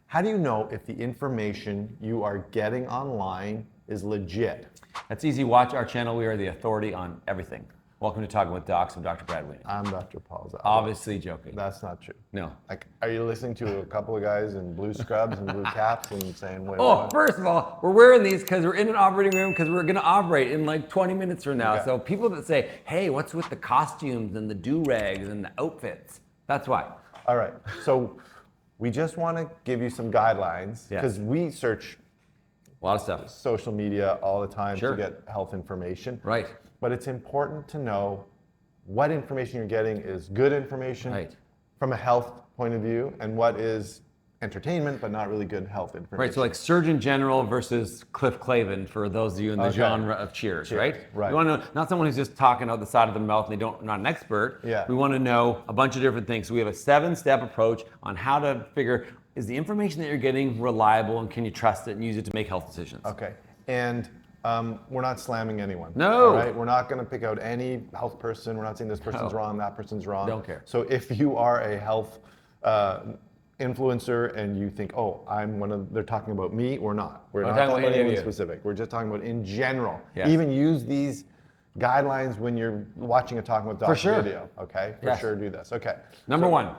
How do you know if the information you are getting online is legit? That's easy. Watch our channel. We are the authority on everything. Welcome to Talking with Docs. I'm Dr. Brad Weening. I'm Dr. Paul Zell. Obviously joking. That's not true. No. Like, are you listening to a couple of guys in blue scrubs and blue caps and saying, wait, Oh, what? first of all, we're wearing these because we're in an operating room because we're going to operate in like 20 minutes from now. Okay. So people that say, hey, what's with the costumes and the do-rags and the outfits? That's why. All right. So we just want to give you some guidelines because we search a lot of stuff. Social media all the time Sure. to get health information. Right. But it's important to know what information you're getting is good information from a health point of view and what is entertainment but not really good health information. Right, so like Surgeon General versus Cliff Clavin for those of you in the genre of Cheers, right? Right. We want to know, not someone who's just talking out the side of their mouth and not an expert. Yeah. We want to know a bunch of different things. So we have a 7-step approach on how to figure, is the information that you're getting reliable and can you trust it and use it to make health decisions? Okay, and we're not slamming anyone. No. All right? We're not going to pick out any health person. We're not saying this person's wrong, that person's wrong. Don't care. So if you are a health influencer and you think, oh, they're talking about me, we're not. We're not talking about anyone specific. We're just talking about in general. Yes. Even use these guidelines when you're watching a Talking with Docs video. Okay, for sure do this. Okay. Number one.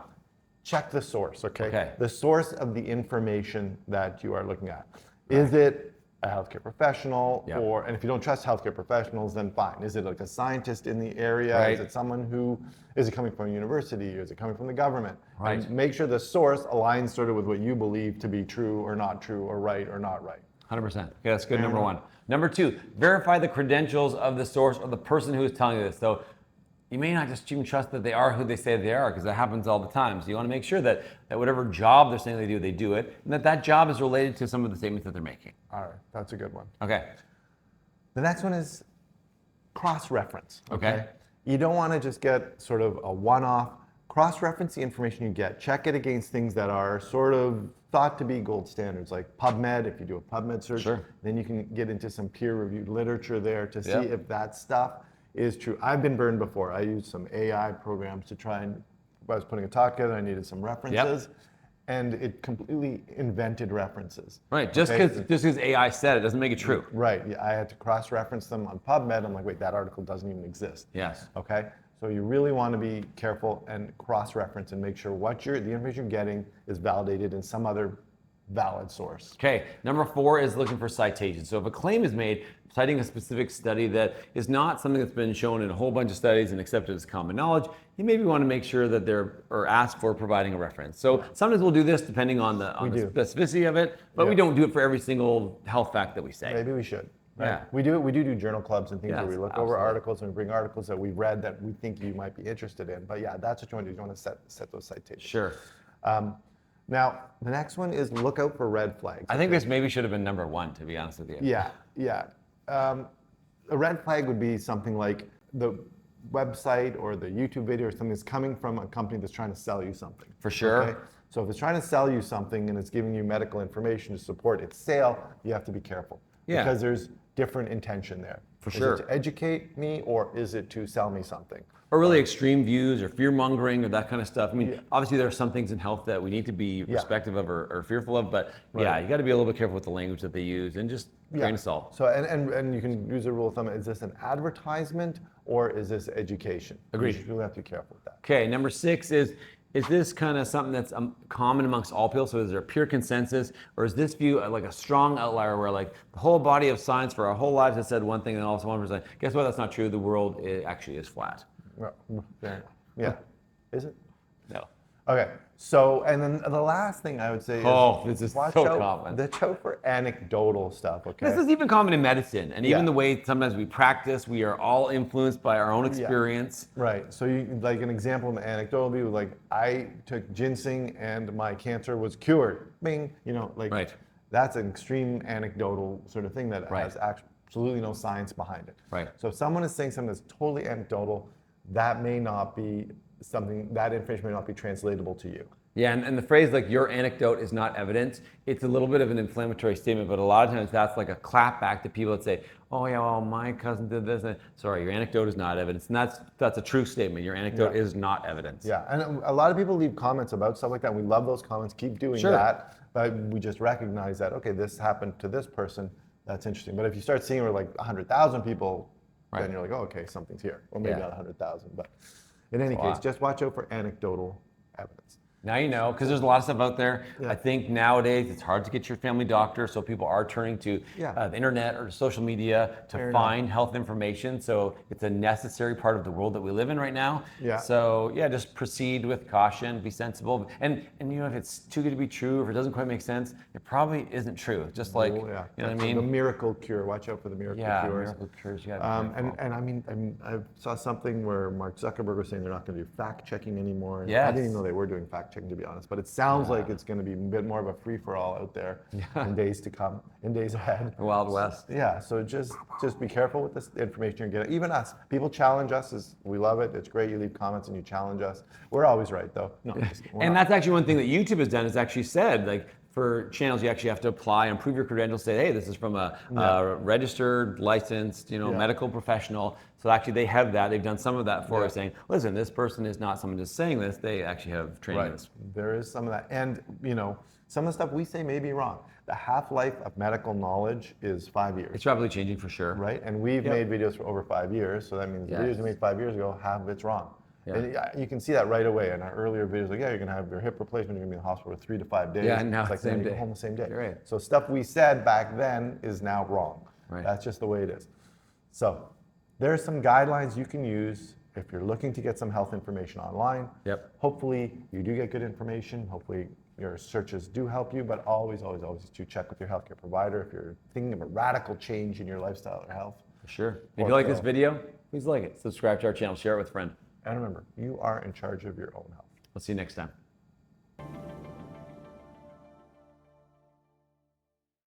Check the source, okay? The source of the information that you are looking at. Is it a healthcare professional, and if you don't trust healthcare professionals, then fine. Is it like a scientist in the area? Is it someone is it coming from a university, or is it coming from the government? Right. And make sure the source aligns sort of with what you believe to be true or not true, or right or not right. 100%. Okay, that's good, number one. Number two, verify the credentials of the source or the person who is telling you this. So you may not just even trust that they are who they say they are, because that happens all the time. So you want to make sure that whatever job they're saying they do it, and that job is related to some of the statements that they're making. All right, that's a good one. Okay. The next one is cross-reference. Okay. You don't want to just get sort of a one-off. Cross-reference the information you get. Check it against things that are sort of thought to be gold standards, like PubMed. If you do a PubMed search, then you can get into some peer-reviewed literature there to see if that stuff is true. I've been burned before. I used some AI programs to try and, I was putting a talk together, I needed some references, and it completely invented references. Right, just because AI said it doesn't make it true. Right, yeah, I had to cross-reference them on PubMed. I'm like, wait, that article doesn't even exist. Yes. Okay, so you really want to be careful and cross-reference and make sure the information you're getting is validated in some other valid source. Okay, number four is looking for citations. So if a claim is made citing a specific study that is not something that's been shown in a whole bunch of studies and accepted as common knowledge, you maybe want to make sure that or ask for providing a reference. So sometimes we'll do this depending on the specificity of it, but we don't do it for every single health fact that we say. Maybe we should. Right? Yeah. We do journal clubs and things where we look over articles and we bring articles that we've read that we think you might be interested in. But yeah, that's what you want to do. You want to set those citations. Sure. Now, the next one is look out for red flags. I think this maybe should have been number one, to be honest with you. Yeah. A red flag would be something like the website or the YouTube video or something that's coming from a company that's trying to sell you something. For sure. Okay? So if it's trying to sell you something and it's giving you medical information to support its sale, you have to be careful. Yeah. Because there's different intention there. For sure. Is it to educate me or is it to sell me something? Or really extreme views or fear-mongering or that kind of stuff. I mean, obviously there are some things in health that we need to be respective of or fearful of, but you got to be a little bit careful with the language that they use and just grain of salt. So, and you can use a rule of thumb, is this an advertisement or is this education? Agreed. You really have to be careful with that. Okay, number six is this kind of something that's common amongst all people? So is there a pure consensus, or is this view like a strong outlier where like the whole body of science for our whole lives has said one thing and all of a sudden 1%, guess what, that's not true, the world actually is flat. Yeah. Is it? No. Okay. So, and then the last thing I would say is this is watch so out, common. Watch out for anecdotal stuff, okay? This is even common in medicine, and even the way sometimes we practice, we are all influenced by our own experience. Right. So you, like an example of an anecdotal would be like, I took ginseng and my cancer was cured. Bing, that's an extreme anecdotal sort of thing that has absolutely no science behind it. Right. So if someone is saying something that's totally anecdotal, that may not be something, that information may not be translatable to you. Yeah, and the phrase like your anecdote is not evidence, it's a little bit of an inflammatory statement, but a lot of times that's like a clap back to people that say, oh yeah, well my cousin did this. And, sorry, your anecdote is not evidence. And that's a true statement. Your anecdote is not evidence. Yeah, and a lot of people leave comments about stuff like that. We love those comments. Keep doing that. But we just recognize that, okay, this happened to this person. That's interesting. But if you start seeing it with like 100,000 people, then you're like, oh, okay, something's here. Or maybe not 100,000. But in any case, just watch out for anecdotal evidence. Now you know, because there's a lot of stuff out there. Yeah. I think nowadays it's hard to get your family doctor, so people are turning to the internet or social media to find health information. So it's a necessary part of the world that we live in right now. Yeah. So yeah, just proceed with caution, be sensible, and you know, if it's too good to be true, if it doesn't quite make sense, it probably isn't true. Just like you know what I mean. The miracle cure. Watch out for the miracle cures. Miracle cures. You gotta be careful. and I mean, I saw something where Mark Zuckerberg was saying they're not going to do fact checking anymore. Yes. I didn't even know they were doing fact checking, to be honest, but it sounds like it's going to be a bit more of a free-for-all out there in days to come, in days ahead. The Wild West. Yeah, so just be careful with this information you're getting. Even us, people challenge us. We love it. It's great. You leave comments and you challenge us. We're always right, though. No, and that's actually one thing that YouTube has done, is actually said, like, for channels, you actually have to apply and prove your credentials. Say, hey, this is from a registered, licensed, medical professional. So actually, they have that. They've done some of that for us, saying, listen, this person is not someone just saying this. They actually have training in this. There is some of that, and some of the stuff we say may be wrong. The half-life of medical knowledge is 5 years. It's rapidly changing for sure. Right, and we've made videos for over 5 years, so that means the videos we made 5 years ago, half of it's wrong. Yeah. And you can see that right away in our earlier videos, like, you're going to have your hip replacement, you're going to be in the hospital for 3 to 5 days. Yeah, and now it's like it's the same you go day. home the same day. You're right. So stuff we said back then is now wrong. Right. That's just the way it is. So there are some guidelines you can use if you're looking to get some health information online. Yep. Hopefully you do get good information. Hopefully your searches do help you, but always, always, always do check with your healthcare provider if you're thinking of a radical change in your lifestyle or health. Sure. If you like this video, please like it. Subscribe to our channel. Share it with a friend. And remember, you are in charge of your own health. We'll see you next time.